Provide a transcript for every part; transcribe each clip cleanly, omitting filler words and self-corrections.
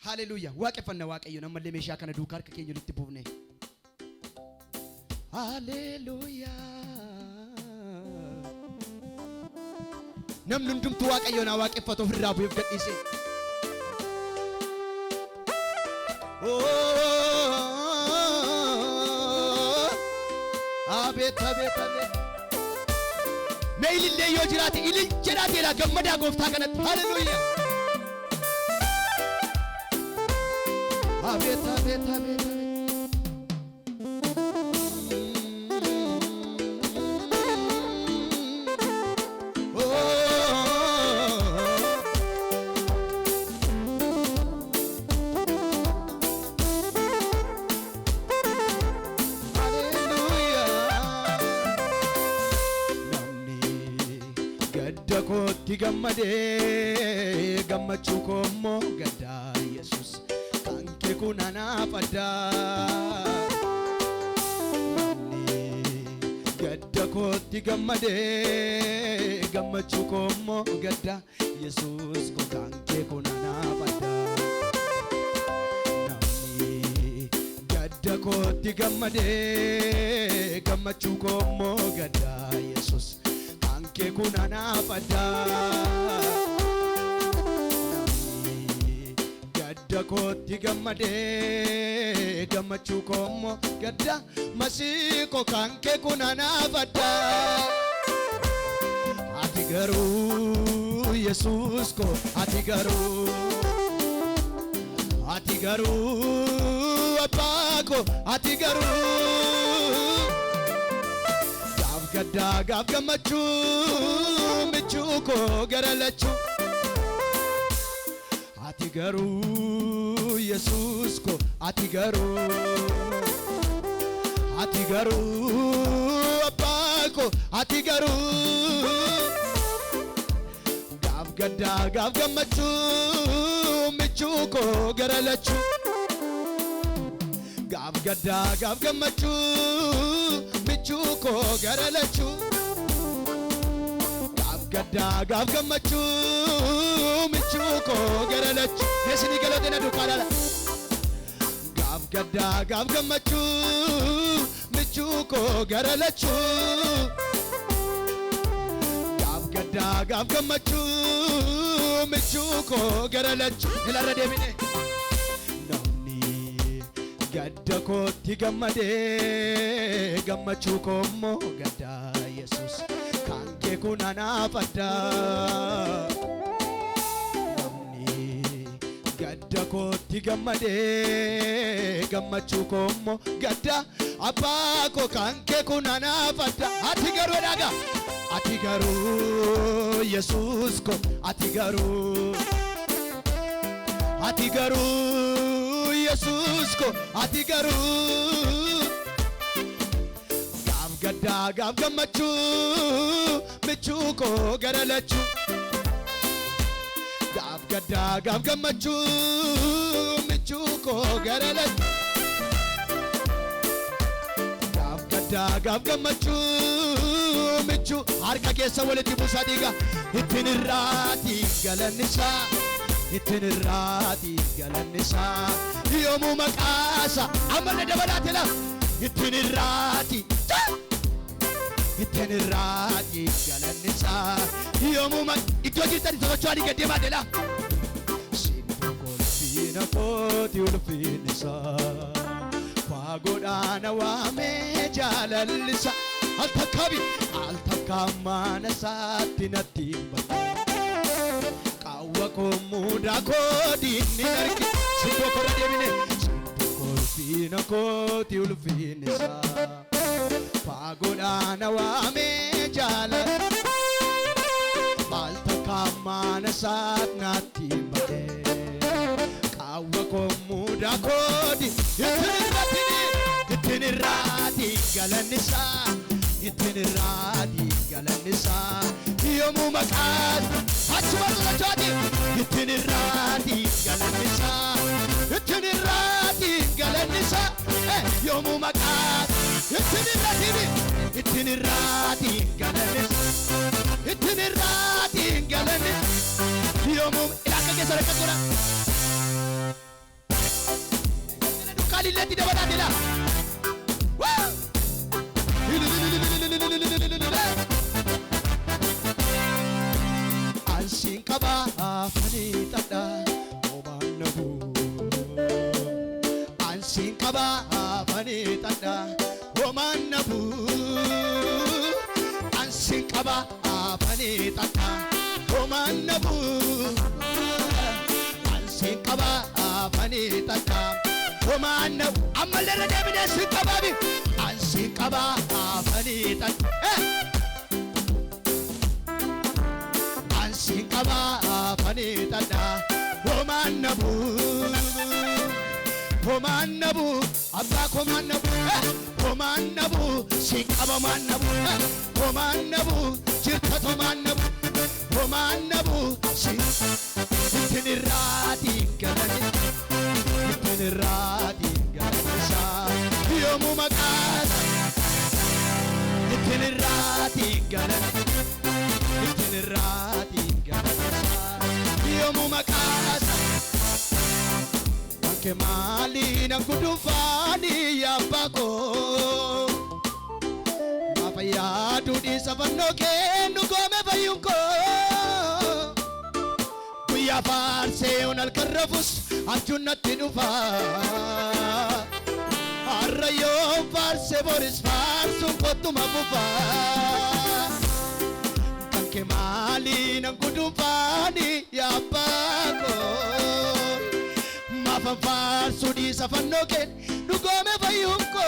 Hallelujah. Waaqeffanna waaqayyo nammallee meeshaa kana duukaa harka keenya walitti buufne. Hallelujah. Namni hundumtuu waaqayyo na waaqeffatu ofirraa bu'eef gadhiise. Abet abet abet. Meilillee yoo jiraate ilil jedhaatee la gammadaa gooftaa kanatti. Hallelujah. Abet abet abet. Koti gammade gammachu komo gada Jesus kanke kunana pada gada koti gammade gammachu komo gada Jesus ko kanke kunana pada gada koti gammade gammachu komo gada Jesus ke kunana pada gadda koti gammade gammachu komo gadda masiko kanke kunana pada ati garu Jesus ko ati garu apako ati garu gadda gaf gammachu michuko garalachu ati garu Jesus ko ati garu apako ati garu gaf gadda gaf gammachu michuko garalachu gaf gadda gaf gammachu michuko garalachu gaf gadda gaf gammachu michuko garalachu nesini galotena dukala gaf gadda gaf gammachu michuko garalachu gaf gadda gaf gammachu michuko garalachu ilarra demine gadda koti gammade gammachu komo gadda Jesus kanke kunana pada gadda koti gammade gammachu komo gadda apako kanke kunana pada ati garu Jesus ko ati garu Jesus ko ati garu gaf gadda gaf gammachu michuko garalachu gaf gadda gaf gammachu michuko garalachu gaf gadda gaf gammachu michu harka keessa walitti buusadiga ittinirraati galannisa ittinirraati galannisa yomu maqasa amane dabalatela ittinirraati galannisa yomu iddoo jirtani socho'anii gaddeemaadela sintu kolfiina kooti ulfiinisa faagoodhaana waamee jaalallisa al takkaammaana saatti natti himate qawwa komuudha koodiinni argi sintu korra deemine sintu kolfiina kooti ulfiinisa faagoodhaana waamee jaalallisa al takkaammaana saatti natti himate qawwa komuudha koodi ittinirraati galannisa yomu maqas achuma socho'ati ittinirraati galannisa yomu maqas ittinirraati galannisa yomu ilaka keessa rakkatudha vokalillee dabalaatedha. Ansiin qabaa fanii tadha homaan nabu. Ansiin qabaa fanii tadha homaan nabu. Ansiin qabaa fanii tadha homaan nabu. Ansiin qabaa fanii tadha homaan nabu. Ammallee irra deebinee ansiin qabaabi. Ansiin qabaa fanii tadha. Ansiin qabaa fanii tadha homaan nabu. Homaan nabu abbaa homaan nabu. Homaan nabu siin qaba homaan nabu. Homaan nabu jirta homaan nabu. Homaan nabu siin ittiin irraatiin galani. Ittiin irraatiin galanisa yoomuu maqaasa. Ittiin irraatiin galani. Ittiin irraatiin galanisa yoomuu maqaasa. Anke maaliin ankudufaanii yaabako. Mafayyaaduu dhiisa fannoo kennu goome fayyunko. Guyyaa faarsee on halkan rafus abjuun natti dhufa. Har'a yoo faarsee boris faarsuun kottuma fufa. Kanke maaliin ankudufaanii yaabako. Mafan faarsuu dhiisa fannoo kennu goome fayyunko.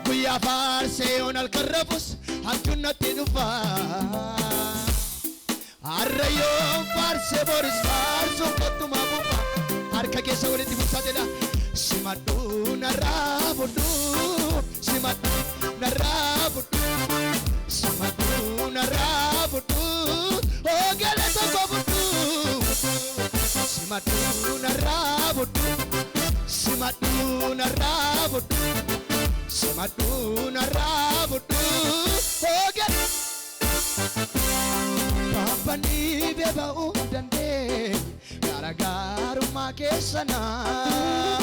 Guyyaa faarsee on halkan rafus abjuun natti dhufa. Har'a yoo faarsee boris faarsuun kottuma fufa. Harka keessa walitti buusaatedha. Simadhu narraa fudhu. Simadhu narraa fudhu. Simadhu narraa fudhu. Oogala tokko fudhu. Simadhu narraa fudhu. Simadhu narraa fudhu. Simadhu narraa fudhu. Oogala Paapanii beeba'uu dandeenye garaagarummaa keessanaa.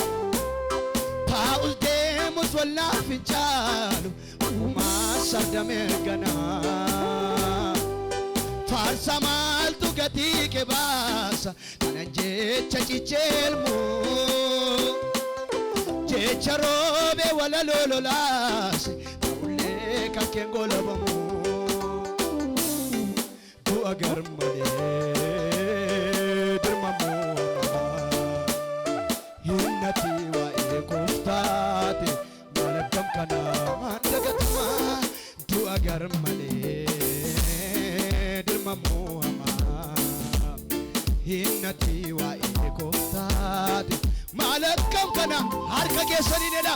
Paa'us deemus wallaaf hin caalu uumaa sardamee ganaa. Faarsa maaltu gatii kee baasa kanan jecha cicheelmu. Jecha roobee walaloo lolaase ta'ullee kan keen golabamu. Agar malee dirmamoo hinnati waa'ee kooftaate malakam kanaa dagatuma. Du agar malee dirmamoo hinnati waa'ee kooftaate malakam kana harka keessanii nedha.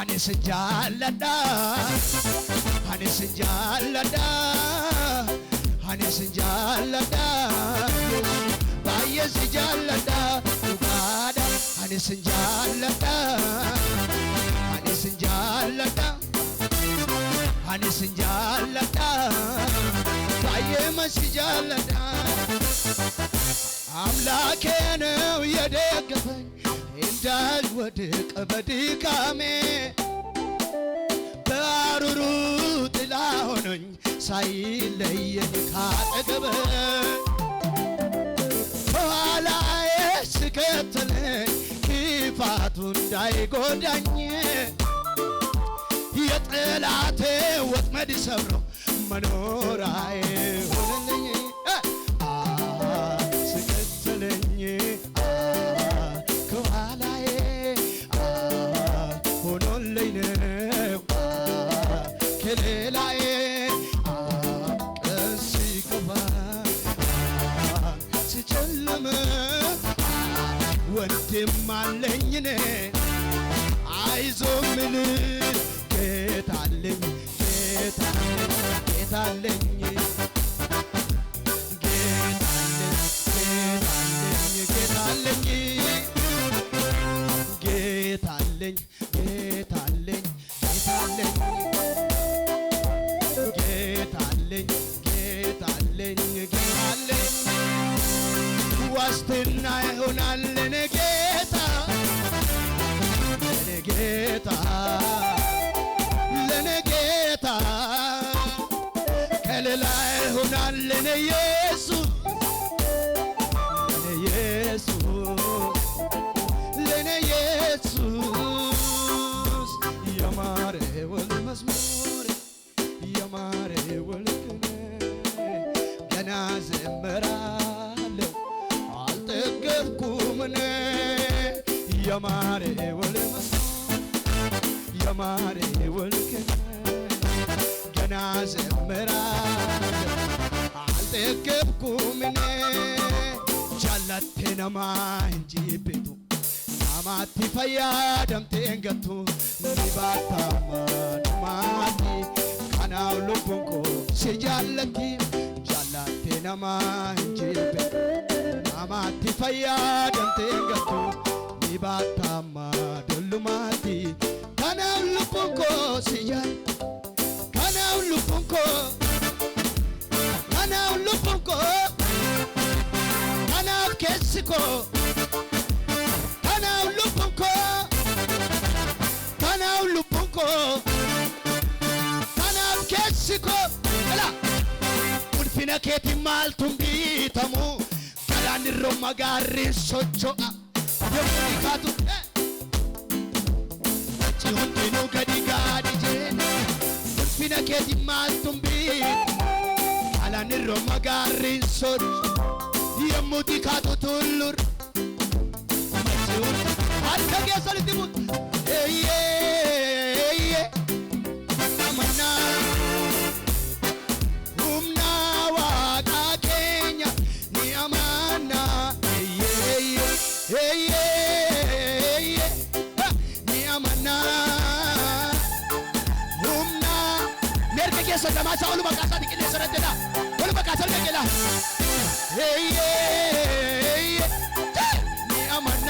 Anis jaalladha. Anis jaalladha. Anis jaalladha. Baay'ee jaalladha dhugaadha. Anis jaalladha. Anis jaalladha. Anis jaalladha. baay'ee jaalladha አምላኬ ነው የደገፈኝ እንዳልወድቅ በድካሜ በአሩሩ ጥላ ሆኖኝ ሳይለየኝ ካጠገቤ በኋላዬ ስከተለኝ ክፋቱ እንዳይጎዳኝ የጠላቴ ወጥመድ ሰብሮ መኖራዬ ሆነልኝ ስከተለኝ ከኋላዬ ሆኖልኝ ነው ከሌላዬ ቀን ሲከፋ ሲጨልም ወንድም አለኝ እኔ አይዞህ ምን ጌታ አለኝ ጌታ አለኝ ዋስትና ይሆናል ለኔ ጌታ አልጠገብኩምኔ የማሬ ወልማ የማሬ ወልከ ገና ዘምራለሁ አልጠገብኩምኔ ጃላቴ ነማ እንጂ ቤቱ ናማቲ ፈያደምቴን ገቱ ኒባታማ ኑማቲ ከናው ልቡንኮ ሲጃለቲ ጃላቴ ነማ እንጂ ቤቱ ናማቲ ፈያደምቴን ገቱ ኒባታማ ዱሉማቲ ከናው ልቡንኮ ሲጃል ከናው ልቡንኮ ከናው ልቡንኮ ከናው ኬስኮ ከናው ልቡንኮ ከናው ልቡንኮ ከናው ኬስኮ ላ ቁልፊነ ኬቲ ማልቱም ቢተሙ ገላንሮ መጋሪ ሶቾአ የሙኒካቱ ሁንዲኑ ገዲ ጋዲ ጄነ ቁልፊነ ኬቲ ማልቱም ቢተሙ ገላንሮ መጋሪ ሶቾ የሙኒካቱ ቱሉር አንተ ገሰልትሙት ኤዬ አማና ሁምና ዋቃኬኛ ኒአማና ኤዬ ኒአማና ሁምና ነርከ ገሰ ደማሳ ሁሉ በቃሳ ዲቅሌ ሰረደዳ ሁሉ በቃሳ ለቀላ ኤዬ ኒአማና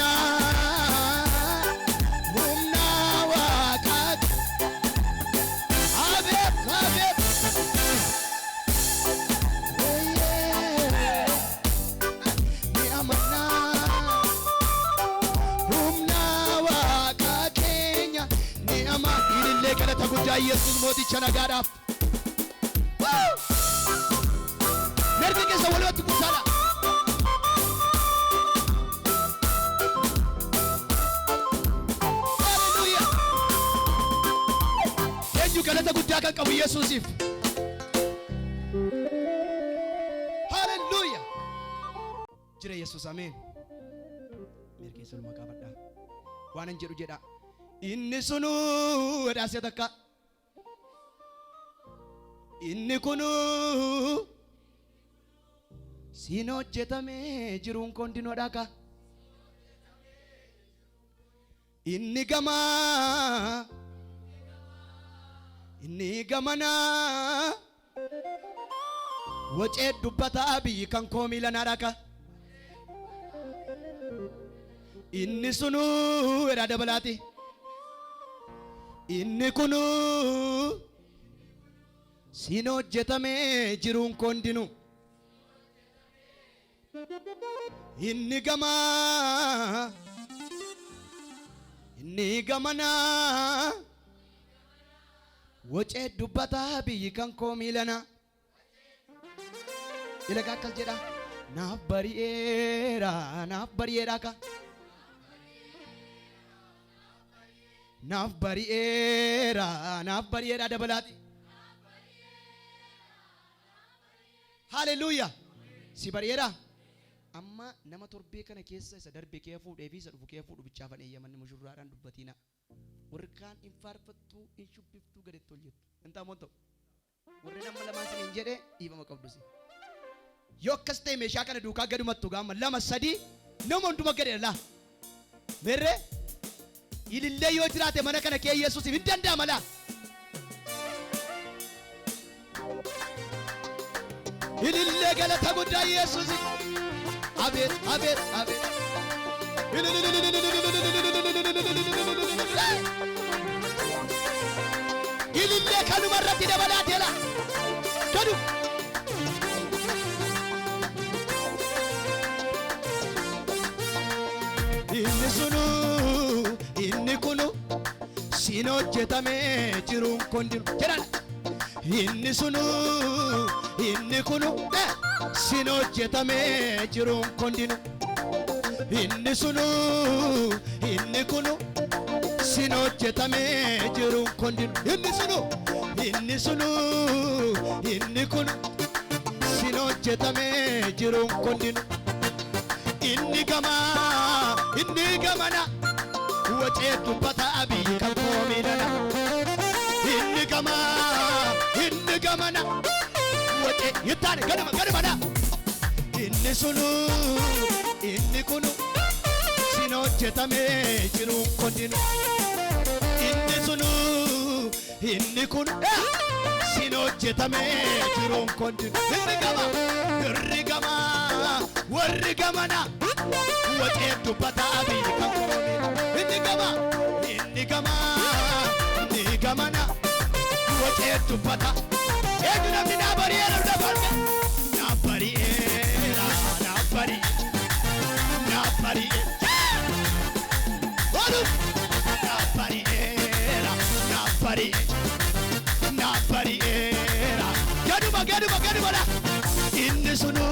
ኢየሱስ ሞቲቻ ነጋዳፍ ነርከ ገሰ ወለወት ኩሳላ ሃሌሉያ የጁ ገለተ ጉዳ ከቀው ኢየሱስፍ ሃሌሉያ ጅረ ኢየሱስ አሜን ነርከ ገሰ መቃበዳ ዋነን ጀዱ ጀዳ ኢንሱኑ ወዳሴ ተካ inni kunu siin hojjetame jiruun kondinoo dhaka inni gamana wocee dubbataa biyyi kan koo miilana dhaka inni sunu edha dabalaati inni kunu siin hojjetame jiruun kondinu inni gamana wocee dubbataa biyyi kan koo miilana ilaga akkas jedha naaf bari'eera ka naaf bari'eera dabalaati ሃሌሉያ ሲበሪየራ አማ ነማ ቶርቤ ከነ ኬሰ ሰደርቤ ከፉ ዴቪ ሰዱ ከፉ ብቻ ፈነ የመን ሙሽራራን ዱበቲና ወርካን ኢንፋርፈቱ ኢንሹብፍቱ ገደቶልየት እንታ ሞንቶ ወረና መለማንስ እንጀደ ኢበ መቀብዱሲ ዮከስቴ ሜሻ ከነ ዱካ ገዱ መቱ ጋማ ለማሰዲ ነሞንዱ መገደላ መረ ይልለ ዮጅራተ መነ ከነ ከኢየሱስ ይንደንዳ መላ ይልለ ገለተ ጉዳይ ኢየሱስ አቤት አቤት አቤት ይልለ ከኑ መረት ደበላቴላ ከዱ ኢንሱኑ ኢንኩኑ siin hojjetame jiruun kondinu jedhan inni sunu inni kunu siin hojjetame jiruun kondinu inni sunu inni kunu siin hojjetame jiruun kondinu inni sunu inni kunu siin hojjetame jiruun kondinu inni gamana wacee dubbata abii kan koomidana inni gamana wacee yittaan gadamana inni sunu inni kunu sin hojjetamee jiru konninu inni sunu inni kunu sin hojjetamee jiru konninu warri gamana wacee dubbata abii kan koomidana inni gamana wacee dubbata eedu namni naabari'eera dabarme naabari'eera gaduma inni sunu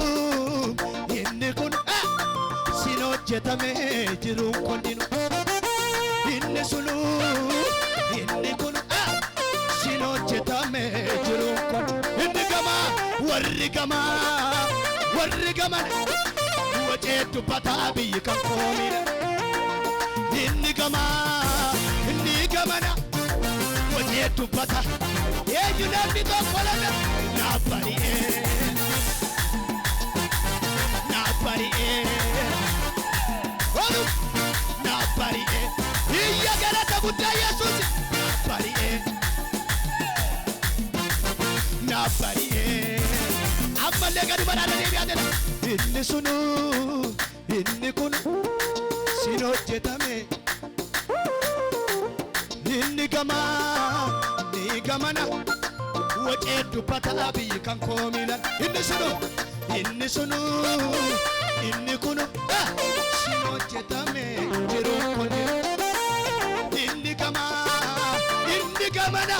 inni kun sin hojjetamee jiru konninu inni sunu inni kun sin hojjetamee jiru konninu inni warri gamana wacee dubbata abii kan koomidana inni gamana wacee dubbata eenyu namni tokko lana naabari'ee iyya galata guddaa Yesuus naabari'ee ammallee gadi badhaadha deebi'aatedha inni sunu inni kun sin hojjetame inni gamana wacee dubbata abii kan koomidana inni sunu inni kunu sin hojjetame jiru konninu inni gamana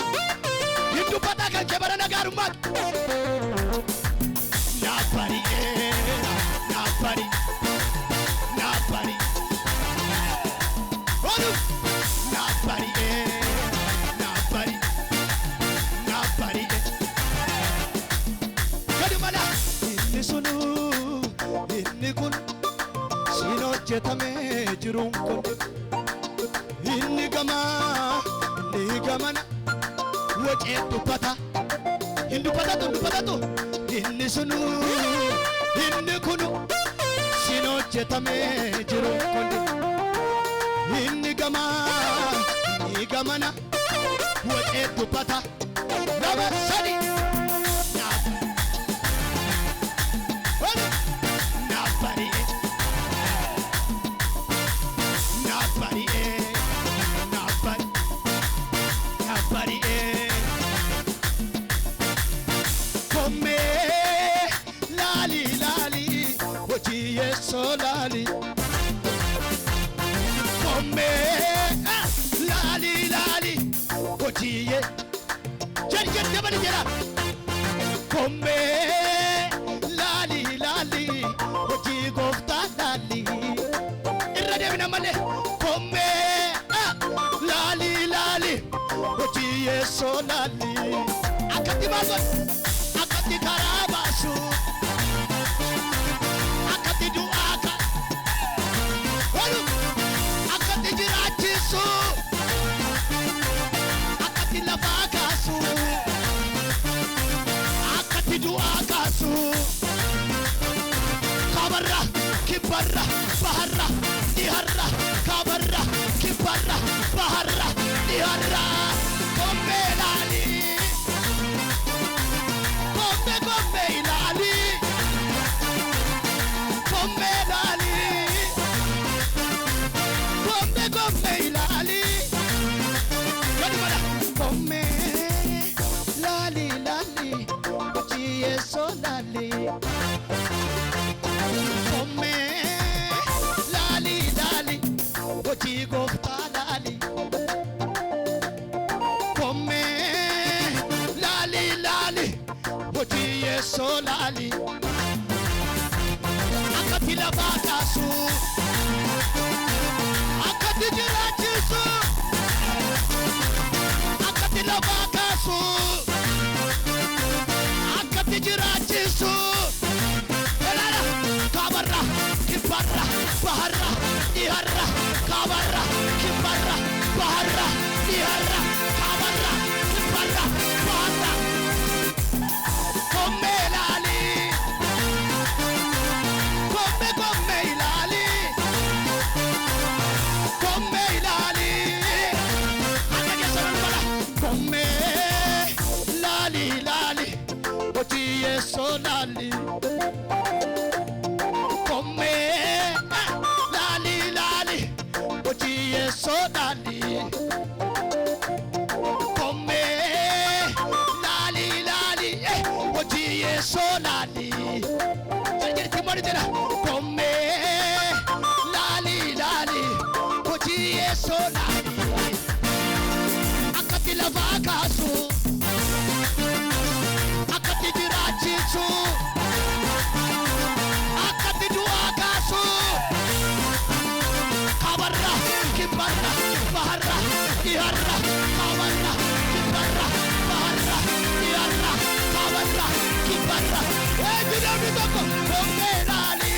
hin dubbata kan kee bara nagaarummaatu naabari'ee gadumala inni sunu inni kun sin hojjetamee jiru konninu inni gamana wacee dubbata hin dubbatatu inni sunu inni kunu sin hojjetamee jiru konninu inni gamana wacee dubbata lama sadi solali komme lali ojiye jen dabali jera komme lali oji gofta lali irra devina male komme lali ojiye solali akati bago akati karabasu kabarra kibarra baharra diharra kabarra kibarra baharra diharra komme lali solali komme lali oji gofta lali komme lali oji solali akati la bakasu akati jirachisu akati la bakasu jirachisu kabarra kibarra diharra kabarra kibarra baharra diharra kabarra kibarra baharra komme ilali komme ilali komme ilali anage sabala komme lali lali oti yeso lali komme lali lali oti yeso lali komme lali lali oti yeso lali jirti mari tera komme lali lali oti yeso lali akati lava kasu akati jirachisu akati duakasu kabarra kibarra baharra diharra kabarra kibarra baharra diharra kabarra kibarra bidami toko komme lali